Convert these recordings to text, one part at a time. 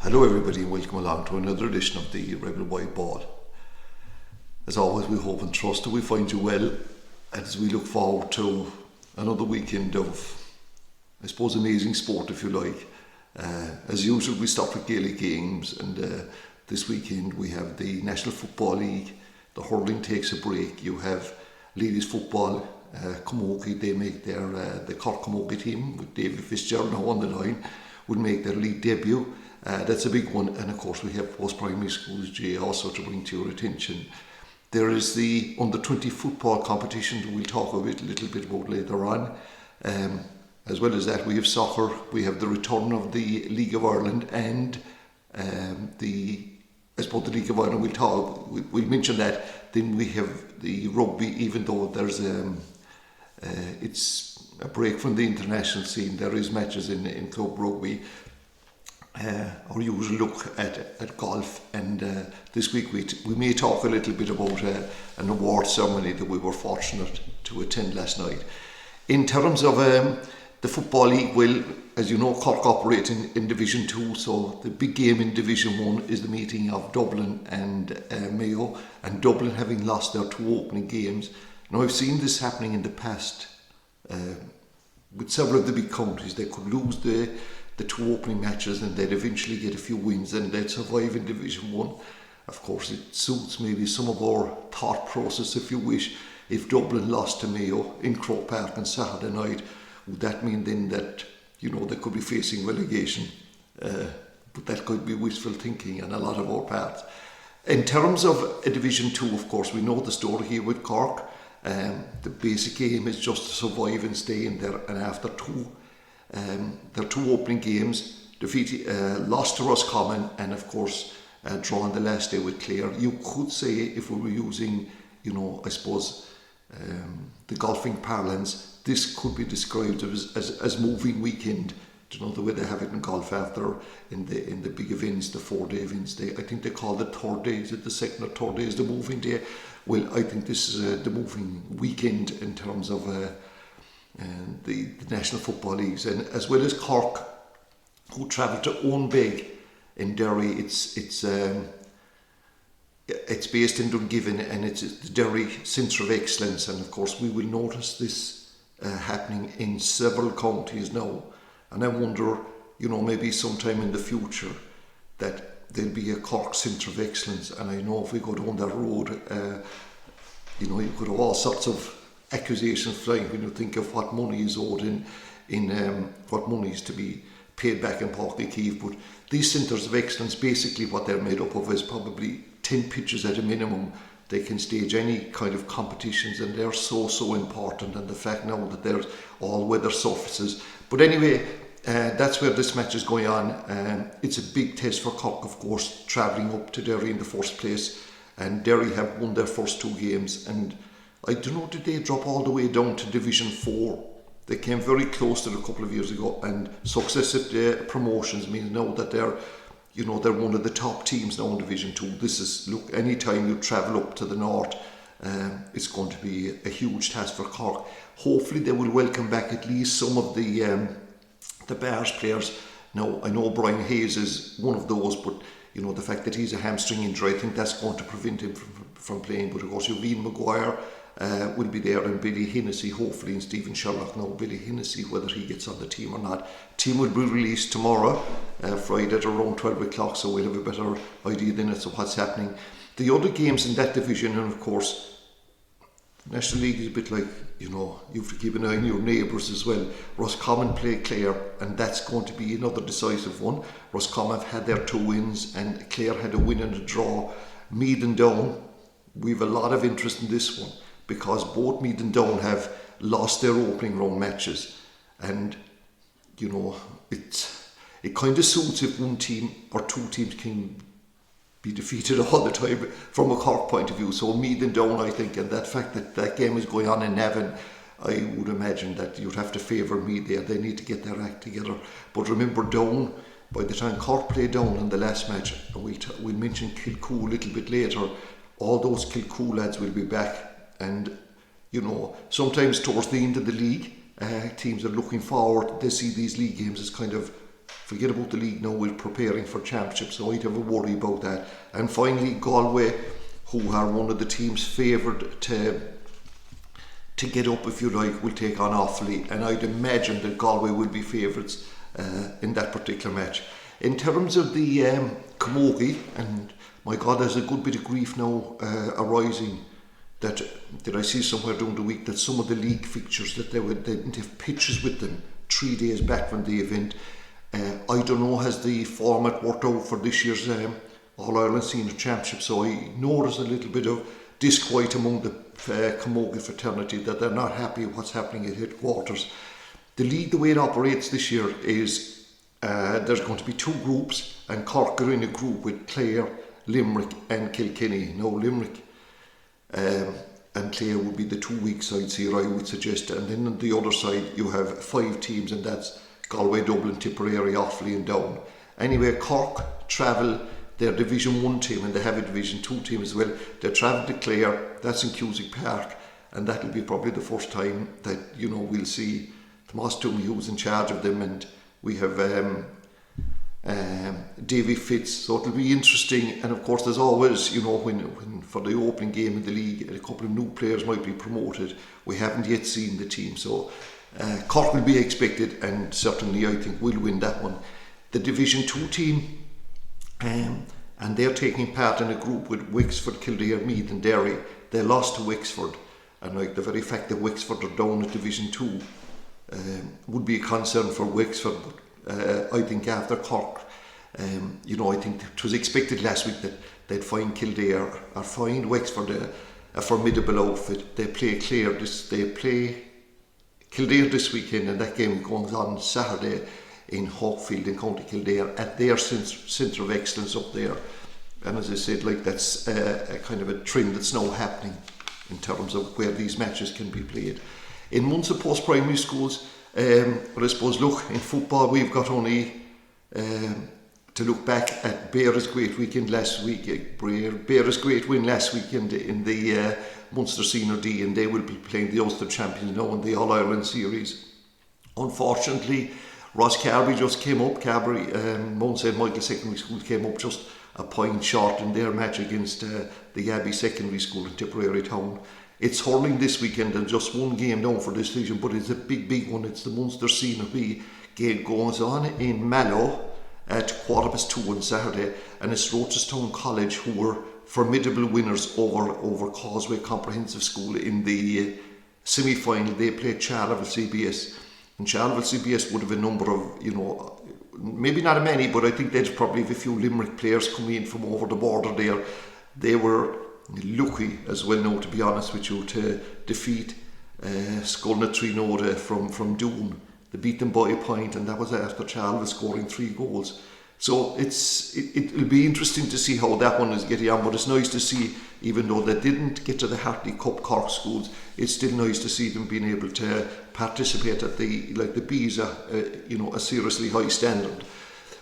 Hello everybody and welcome along to another edition of the Rebel White Ball. As always, we hope and trust that we find you well as we look forward to another weekend of, I suppose, amazing sport, if you like. As usual, we start with Gaelic games, and this weekend we have the National Football League. The hurling takes a break. You have ladies football, Camogie. They make the Cork Camogie team with David Fitzgerald now on the line will make their league debut. That's a big one, and of course we have post-primary schools Jay also to bring to your attention. There is the under-20 football competition that we'll talk a little bit about later on. As well as that, we have soccer. We have the return of the League of Ireland and the League of Ireland. We'll mention that. Then we have the rugby, even though there's it's a break from the international scene. There is matches in club rugby. Our usual look at golf, and this week we may talk a little bit about an award ceremony that we were fortunate to attend last night. In terms of the Football League, well, as you know, Cork operate in Division 2, so the big game in Division 1 is the meeting of Dublin and Mayo, and Dublin having lost their two opening games. Now, I've seen this happening in the past with several of the big counties. They could lose the two opening matches and they'd eventually get a few wins and they'd survive in Division 1. Of course, it suits maybe some of our thought process, if you wish. If Dublin lost to Mayo in Croke Park on Saturday night, would that mean then that, you know, they could be facing relegation? But that could be wishful thinking on a lot of our parts. In terms of a Division 2, of course, we know the story here with Cork. The basic aim is just to survive and stay in there, and after their two opening games, lost to Roscommon and of course drawn the last day with Clare. You could say, if we were using, you know, I suppose the golfing parlance, this could be described as moving weekend. Do you know the way they have it in golf after in the big events, the 4-day events? I think they call the third day, is it the second or third day is the moving day? Well, I think this is the moving weekend in terms of the National Football Leagues, and as well as Cork, who travel to Owenbeg in Derry. It's based in Dungiven, and it's the Derry Centre of Excellence, and of course we will notice this happening in several counties now, and I wonder, you know, maybe sometime in the future that there'll be a Cork Centre of Excellence. And I know if we go down that road, you know, you could have all sorts of accusations flying when you think of what money is owed in what money is to be paid back in Páirc Uí Chaoimh. But these centres of excellence, basically what they're made up of is probably 10 pitches at a minimum. They can stage any kind of competitions, and they're so important, and the fact now that there's all weather surfaces. But anyway, that's where this match is going on. It's a big test for Cork, of course, travelling up to Derry in the first place, and Derry have won their first two games, and I don't know, did they drop all the way down to Division 4? They came very close to it a couple of years ago, and successive promotions mean now that they're one of the top teams now in Division 2. This is, look, any time you travel up to the north, it's going to be a huge task for Cork. Hopefully they will welcome back at least some of the Bears players. Now, I know Brian Hayes is one of those, but you know, the fact that he's a hamstring injury, I think that's going to prevent him from playing. But of course, Ian Maguire will be there, and Billy Hennessy, hopefully, and Stephen Sherlock. Now, Billy Hennessy, whether he gets on the team or not. Team will be released tomorrow, Friday at around 12 o'clock, so we'll have a better idea then as to what's happening. The other games in that division, and of course, National League is a bit like, you know, you have to keep an eye on your neighbours as well. Roscommon play Clare, and that's going to be another decisive one. Roscommon have had their 2 wins, and Clare had a win and a draw. Meath and Down, we have a lot of interest in this one, because both Meath and Down have lost their opening round matches, and you know, it kind of suits if one team or two teams can be defeated all the time from a Cork point of view. So Meath and Down, I think, and that fact that that game is going on in Navan, I would imagine that you'd have to favour Meath there. They need to get their act together. But remember, Down, by the time Cork played Down in the last match, we'll mention Kilcoo a little bit later, all those Kilcoo lads will be back. And you know, sometimes towards the end of the league, teams are looking forward. They see these league games as kind of forget about the league now, we're preparing for championship, so I'd have a worry about that. And finally, Galway, who are one of the teams favoured to get up, if you like, will take on Offaly, and I'd imagine that Galway will be favourites in that particular match. In terms of the Camogie, and my God, there's a good bit of grief now arising that I see somewhere during the week that some of the league fixtures that they didn't have pitches with them 3 days back from the event. I don't know, has the format worked out for this year's All-Ireland Senior Championship, so I know there's a little bit of disquiet among the Camogie fraternity that they're not happy with what's happening at headquarters. The league, the way it operates this year is there's going to be 2 groups, and Cork are in a group with Clare, Limerick and Kilkenny. Now Limerick and Clare would be the 2 weak sides here, I would suggest, and then on the other side you have 5 teams, and that's Galway, Dublin, Tipperary, Offaly and Down. Anyway, Cork travel their Division 1 team, and they have a Division 2 team as well. They travel to Clare, that's in Cusack Park, and that'll be probably the first time that, you know, we'll see Tomás Tuohy, who's in charge of them, and we have Davy Fitz, so it'll be interesting. And of course, there's always, you know, when for the opening game in the league, a couple of new players might be promoted. We haven't yet seen the team, so Cork will be expected, and certainly I think we'll win that one. The Division 2 team, and they're taking part in a group with Wexford, Kildare, Meath and Derry. They lost to Wexford, and like the very fact that Wexford are down at Division 2 would be a concern for Wexford, but I think after Cork, you know, I think it was expected last week that they'd find Kildare or find Wexford a formidable outfit. They play Kildare this weekend, and that game goes on Saturday in Hawkfield in County Kildare at their centre of excellence up there. And as I said, like, that's a kind of a trend that's now happening in terms of where these matches can be played. In Munster post-primary schools, but I suppose, look, in football we've got only to look back at Beara's great weekend last week. Beara's great win last weekend in the Munster Senior D, and they will be playing the Ulster champions now in the All-Ireland series. Unfortunately, Ross Carbery just came up. Mount St. Michael Secondary School came up just a point short in their match against the Abbey Secondary School in Tipperary Town. It's hurling this weekend, and just one game down for this season, but it's a big one. It's the Munster Senior B game, goes on in Mallow at 2:15 on Saturday, and it's Rochestown College, who were formidable winners over Causeway Comprehensive School in the semi-final. They played Charleville CBS, and Charleville CBS would have a number of, you know, maybe not many, but I think they'd probably have a few Limerick players coming in from over the border there. They were lucky as well now, to be honest with you, to defeat Sculna Trinode from Doon. They beat them by a point, and that was after Charleville scoring 3 goals. So it'll be interesting to see how that one is getting on, but it's nice to see, even though they didn't get to the Hartley Cup Cork schools, it's still nice to see them being able to participate at the B's, you know, a seriously high standard.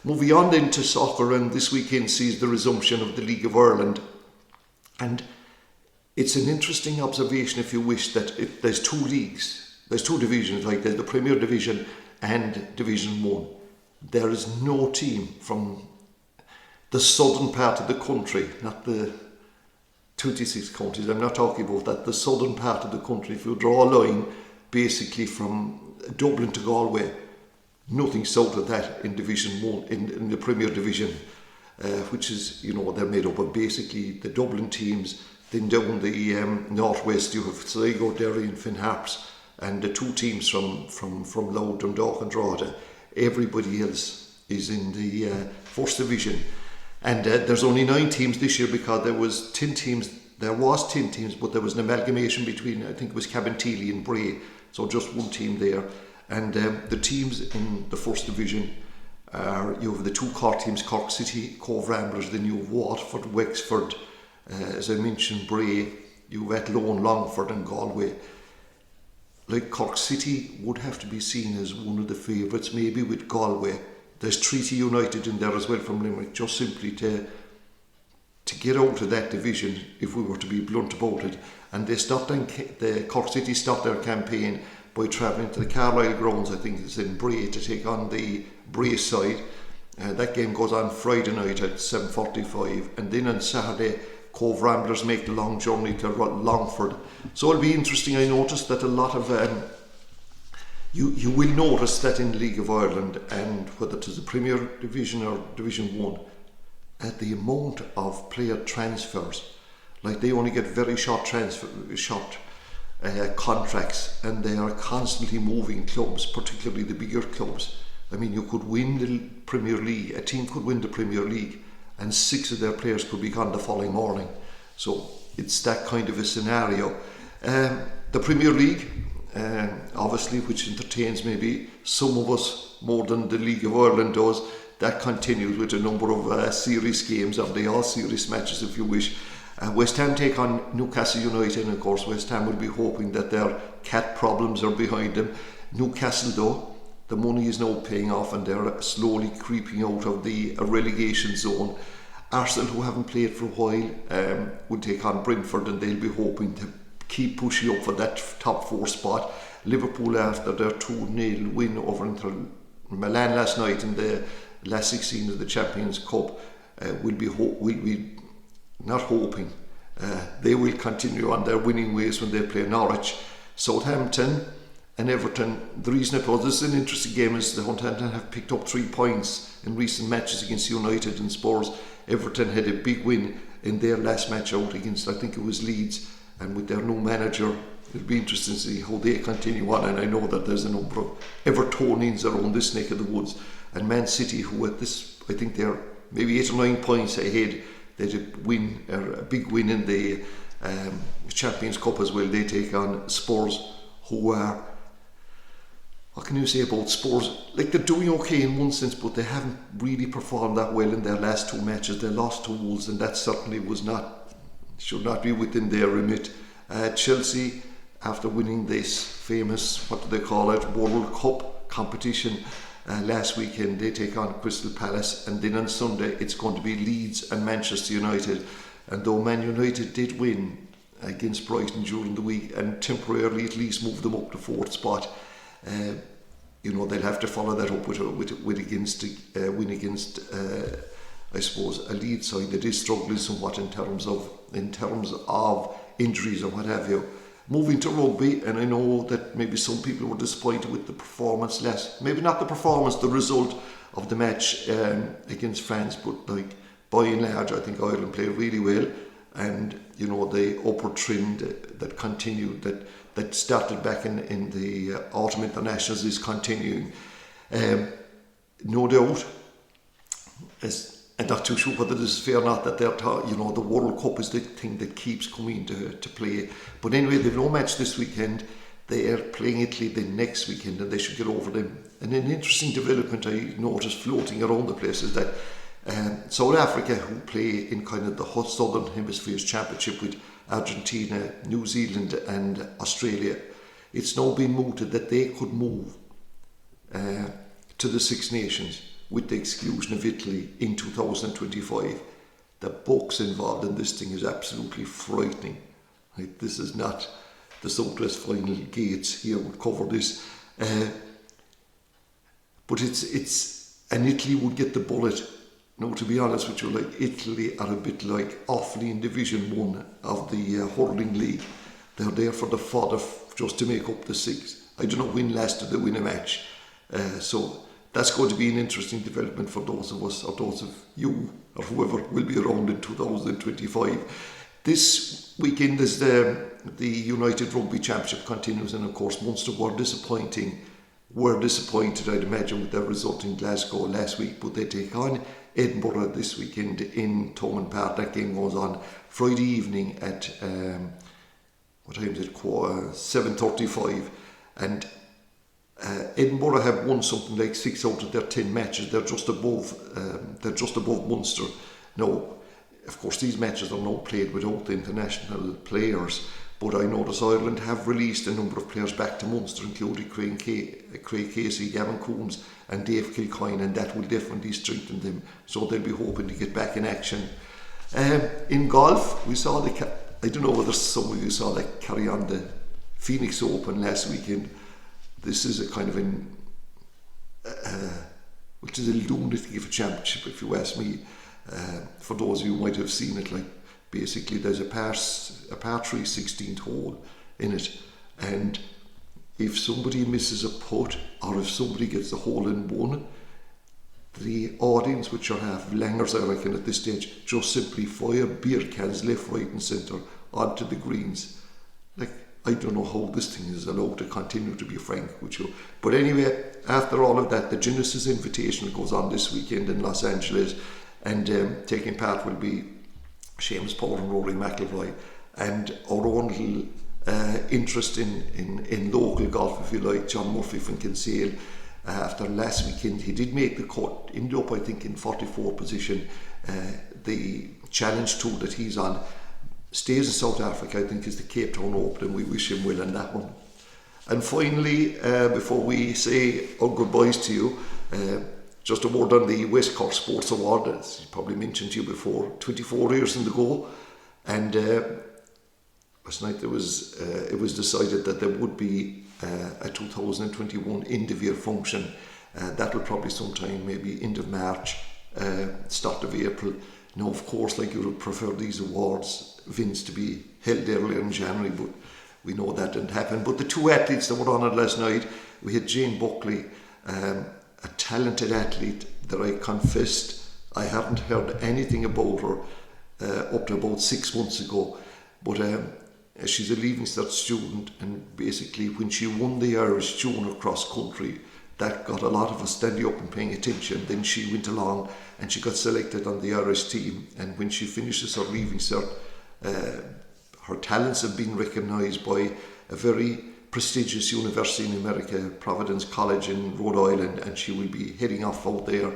Moving on then to soccer, and this weekend sees the resumption of the League of Ireland. And it's an interesting observation, if you wish, that there's 2 leagues, there's 2 divisions, like there's the Premier Division and Division 1. There is no team from the southern part of the country, not the 26 counties, I'm not talking about that, the southern part of the country. If you draw a line basically from Dublin to Galway, nothing south of that in Division 1, in the Premier Division, which is, you know, they're made up of basically the Dublin teams. Then down the northwest you have Sligo, Derry and Finn Harps, and the 2 teams from Louth, Dundalk and Drogheda. Everybody else is in the first division, and there's only 9 teams this year, because there was 10 teams, but there was an amalgamation between, I think it was Cabinteely and Bray, so just 1 team there. And the teams in the first division are, you have the 2 Cork teams, Cork City, Cove Ramblers, then you have Waterford, Wexford, as I mentioned, Bray, you have Athlone, Longford and Galway. Like, Cork City would have to be seen as one of the favourites, maybe with Galway. There's Treaty United in there as well from Limerick, just simply to get out of that division, if we were to be blunt about it. And the Cork City stopped their campaign by travelling to the Carlisle grounds. I think it's in Bray to take on the Bray side. That game goes on Friday night at 7:45, and then on Saturday Cove Ramblers make the long journey to Longford. So it'll be interesting. I noticed that a lot of you will notice that in the League of Ireland, and whether it is the Premier Division or Division 1, the amount of player transfers, like they only get very short contracts, and they are constantly moving clubs, particularly the bigger clubs. I mean, you could win the Premier League, a team could win the Premier League, and 6 of their players could be gone the following morning. So it's that kind of a scenario. The Premier League, obviously, which entertains maybe some of us more than the League of Ireland does, that continues with a number of series games, and they all series matches if you wish. West Ham take on Newcastle United, and of course West Ham will be hoping that their cat problems are behind them. Newcastle, though, the money is now paying off and they're slowly creeping out of the relegation zone. Arsenal, who haven't played for a while, will take on Brentford, and they'll be hoping to keep pushing up for that top 4 spot. Liverpool, after their 2-0 win over Inter Milan last night in the last 16 of the Champions Cup, will be not hoping. They will continue on their winning ways when they play Norwich. Southampton and Everton. The reason I put this is an interesting game is the Southampton have picked up 3 points in recent matches against United and Spurs. Everton had a big win in their last match out against, I think it was Leeds, and with their new manager, it'll be interesting to see how they continue on. And I know that there's a number of Evertonians around this neck of the woods, and Man City, who at this, I think they're maybe 8 or 9 points ahead. They had a big win in the Champions Cup as well. They take on Spurs, who are, what can you say about Spurs? Like, they're doing okay in one sense, but they haven't really performed that well in their last 2 matches. They lost to Wolves, and that certainly should not be within their remit. Chelsea, after winning this famous, what do they call it, World Cup competition last weekend, they take on Crystal Palace, and then on Sunday it's going to be Leeds and Manchester United. And though Man United did win against Brighton during the week and temporarily at least moved them up to 4th spot, they'll have to follow that up with a win against I suppose a Leeds side that is struggling somewhat in terms of injuries and what have you. Moving to rugby, and I know that maybe some people were disappointed with the performance maybe not the performance, the result of the match against France, but like by and large I think Ireland played really well, and the upward trend that continued, that started back in the autumn internationals, is continuing. No doubt, I'm not too sure whether this is fair or not, that they're the World Cup is the thing that keeps coming to play. But anyway, they've no match this weekend. They are playing Italy the next weekend, and they should get over them. And an interesting development I noticed floating around the place is that South Africa, who play in kind of the Southern Hemisphere's championship with Argentina, New Zealand and Australia, it's now been mooted that they could move to the Six Nations with the exclusion of Italy in 2025. The books involved in this thing is absolutely frightening. Like, this is not the Southwest Final Gates here would cover this, but and Italy would get the bullet. Now, to be honest with you, like, Italy are a bit like Offaly in Division 1 of the hurling league. They're there for the fodder just to make up the 6. I don't know when last did they win a match, so that's going to be an interesting development for those of us, or those of you, or whoever will be around in 2025. This weekend is the United Rugby Championship continues, and of course Munster were disappointed, I'd imagine, with their result in Glasgow last week, but they take on Edinburgh this weekend in Thomond Park. That game goes on Friday evening at what time is it? 7:35, and Edinburgh have won something like 6 out of their 10 matches. They're just above Munster. Now, of course, these matches are now played without the international players, but I notice Ireland have released a number of players back to Munster, including Craig Casey, Gavin Coombs and Dave Kilcoyne, and that will definitely strengthen them, so they'll be hoping to get back in action. In golf, we saw I don't know whether some of you saw the Carry On the Phoenix Open last weekend. this is a kind of which is a lunatic of a championship, if you ask me. For those of you who might have seen it, like basically there's a par 3 16th hole in it, and if somebody misses a putt or if somebody gets the hole in one, the audience, which are half langers I reckon at this stage, just simply fire beer cans left, right and centre onto the greens. Like, I don't know how this thing is allowed to continue, to be frank with you. But anyway, after all of that, the Genesis Invitational goes on this weekend in Los Angeles, and taking part will be Seamus Power and Rory McIlroy, and our own little interest in local golf, if you like, John Murphy from Kinsale. After last weekend, he did make the cut, ended up I think in 44th position. The Challenge Tour that he's on stays in South Africa, I think is the Cape Town Open, and we wish him well on that one. And finally, before we say our goodbyes to you, just a word on the West Cork Sports Award, as I probably mentioned to you before, 24 years in the go, and last night it was decided that there would be a 2021 end of year function. That will probably sometime maybe end of March, start of April. Now, of course, like you would prefer these awards, Vince, to be held earlier in January, but we know that didn't happen. But the two athletes that were on it last night, we had Jane Buckley, a talented athlete that I confessed I hadn't heard anything about her up to about 6 months ago. But she's a Leaving Cert student, and basically when she won the Irish Junior Cross Country, that got a lot of us standing up and paying attention. Then she went along and she got selected on the Irish team, and when she finishes her Leaving Cert, her talents have been recognised by a very prestigious university in America, Providence College in Rhode Island, and she will be heading off out there.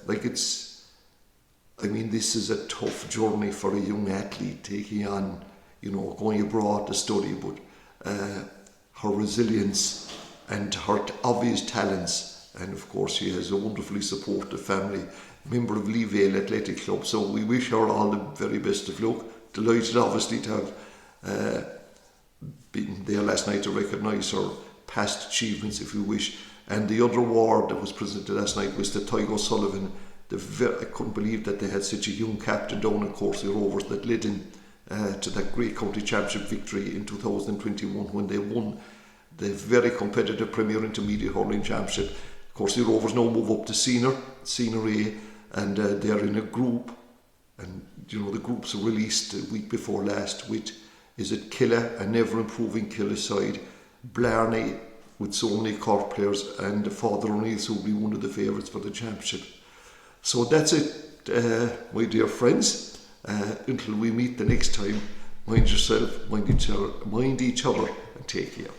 This is a tough journey for a young athlete, taking on, going abroad to study, but her resilience and her obvious talents, and of course she has a wonderfully supportive family, member of Lee Vale Athletic Club, so we wish her all the very best of luck. Delighted obviously to have been there last night to recognise her past achievements, if you wish. And the other award that was presented last night was to Tygo Sullivan. I couldn't believe that they had such a young captain down in Courtesy Rovers that led in to that great county championship victory in 2021 when they won the very competitive Premier Intermediate Hurling Championship. Courtesy Rovers now move up to Senior A, and they're in a group, and the groups were released the week before last with Killa, an ever improving Killa side, Blarney with so many Cork players, and Father O'Neill's who will be one of the favourites for the championship. So that's it, my dear friends. Until we meet the next time, mind yourself, mind each other, and take care.